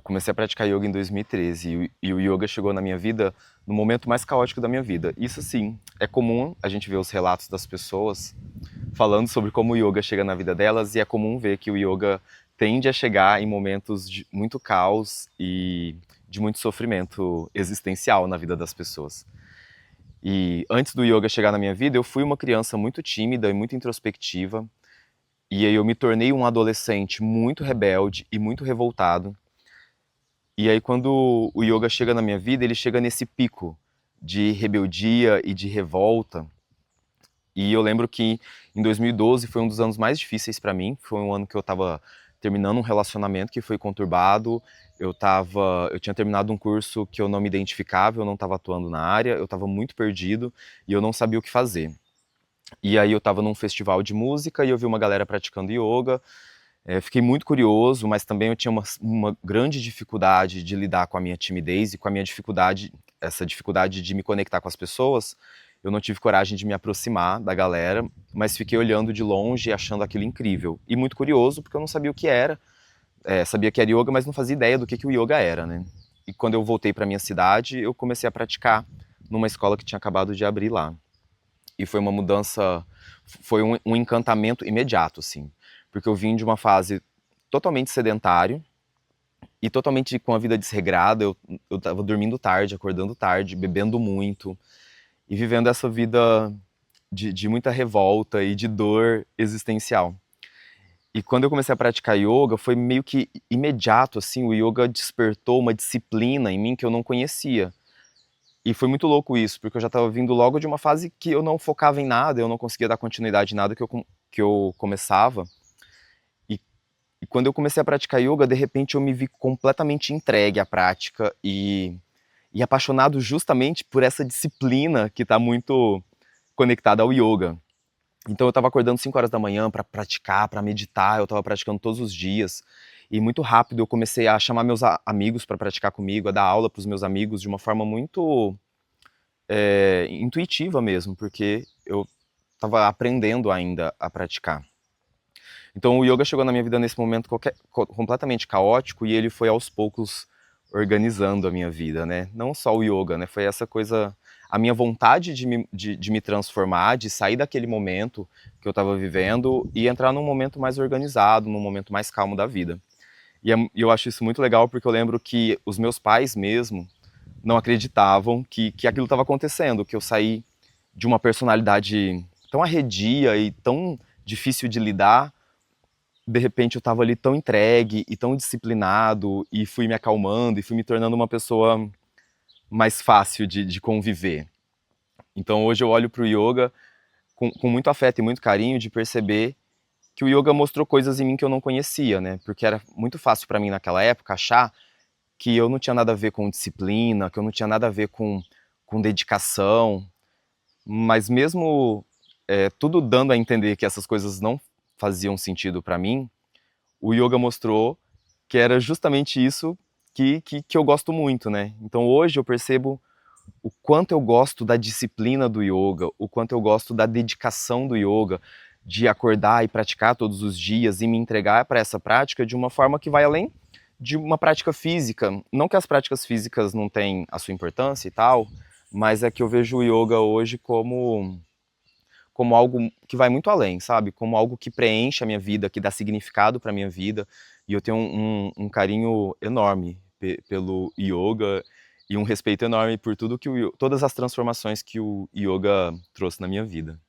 Eu comecei a praticar yoga em 2013 e o yoga chegou na minha vida no momento mais caótico da minha vida. Isso sim, é comum a gente ver os relatos das pessoas falando sobre como o yoga chega na vida delas e é comum ver que o yoga tende a chegar em momentos de muito caos e de muito sofrimento existencial na vida das pessoas. E antes do yoga chegar na minha vida, eu fui uma criança muito tímida e muito introspectiva, e aí eu me tornei um adolescente muito rebelde e muito revoltado. E aí quando o yoga chega na minha vida, ele chega nesse pico de rebeldia e de revolta. E eu lembro que em 2012 foi um dos anos mais difíceis para mim. Foi um ano que eu estava terminando um relacionamento que foi conturbado. Eu tinha terminado um curso que eu não me identificava, eu não estava atuando na área, eu estava muito perdido e eu não sabia o que fazer. E aí eu estava num festival de música e eu vi uma galera praticando yoga. Fiquei muito curioso, mas também eu tinha uma grande dificuldade de lidar com a minha timidez e com a minha dificuldade, essa dificuldade de me conectar com as pessoas. Eu não tive coragem de me aproximar da galera, mas fiquei olhando de longe, achando aquilo incrível. E muito curioso, porque eu não sabia o que era. Sabia que era yoga, mas não fazia ideia do que o yoga era, né? E quando eu voltei para minha cidade, eu comecei a praticar numa escola que tinha acabado de abrir lá. E foi uma mudança, foi um encantamento imediato, assim. Porque eu vim de uma fase totalmente sedentário e totalmente com a vida desregrada. Eu tava dormindo tarde, acordando tarde, bebendo muito e vivendo essa vida de muita revolta e de dor existencial. E quando eu comecei a praticar yoga, foi meio que imediato, assim, o yoga despertou uma disciplina em mim que eu não conhecia. E foi muito louco isso, porque eu já estava vindo logo de uma fase que eu não focava em nada, eu não conseguia dar continuidade em nada que eu começava. E, e quando eu comecei a praticar yoga, de repente eu me vi completamente entregue à prática e apaixonado justamente por essa disciplina que está muito conectada ao yoga. Então eu estava acordando 5 horas da manhã para praticar, para meditar, eu estava praticando todos os dias. E muito rápido eu comecei a chamar meus amigos para praticar comigo, a dar aula para os meus amigos de uma forma muito intuitiva mesmo, porque eu estava aprendendo ainda a praticar. Então o yoga chegou na minha vida nesse momento completamente caótico e ele foi aos poucos organizando a minha vida, né? Não só o yoga, né? Foi essa coisa, a minha vontade de me transformar, de sair daquele momento que eu estava vivendo e entrar num momento mais organizado, num momento mais calmo da vida. E eu acho isso muito legal porque eu lembro que os meus pais mesmo não acreditavam que aquilo estava acontecendo, que eu saí de uma personalidade tão arredia e tão difícil de lidar. De repente eu estava ali tão entregue e tão disciplinado e fui me acalmando e fui me tornando uma pessoa mais fácil de conviver. Então hoje eu olho para o yoga com muito afeto e muito carinho de perceber que o yoga mostrou coisas em mim que eu não conhecia, né? Porque era muito fácil para mim naquela época achar que eu não tinha nada a ver com disciplina, que eu não tinha nada a ver com dedicação, mas mesmo tudo dando a entender que essas coisas não faziam sentido para mim, o yoga mostrou que era justamente isso que eu gosto muito, né? Então hoje eu percebo o quanto eu gosto da disciplina do yoga, o quanto eu gosto da dedicação do yoga, de acordar e praticar todos os dias e me entregar para essa prática de uma forma que vai além de uma prática física. Não que as práticas físicas não tenham a sua importância e tal, mas é que eu vejo o yoga hoje como algo que vai muito além, sabe? Como algo que preenche a minha vida, que dá significado para a minha vida. E eu tenho um carinho enorme pelo yoga e um respeito enorme por tudo todas as transformações que o yoga trouxe na minha vida.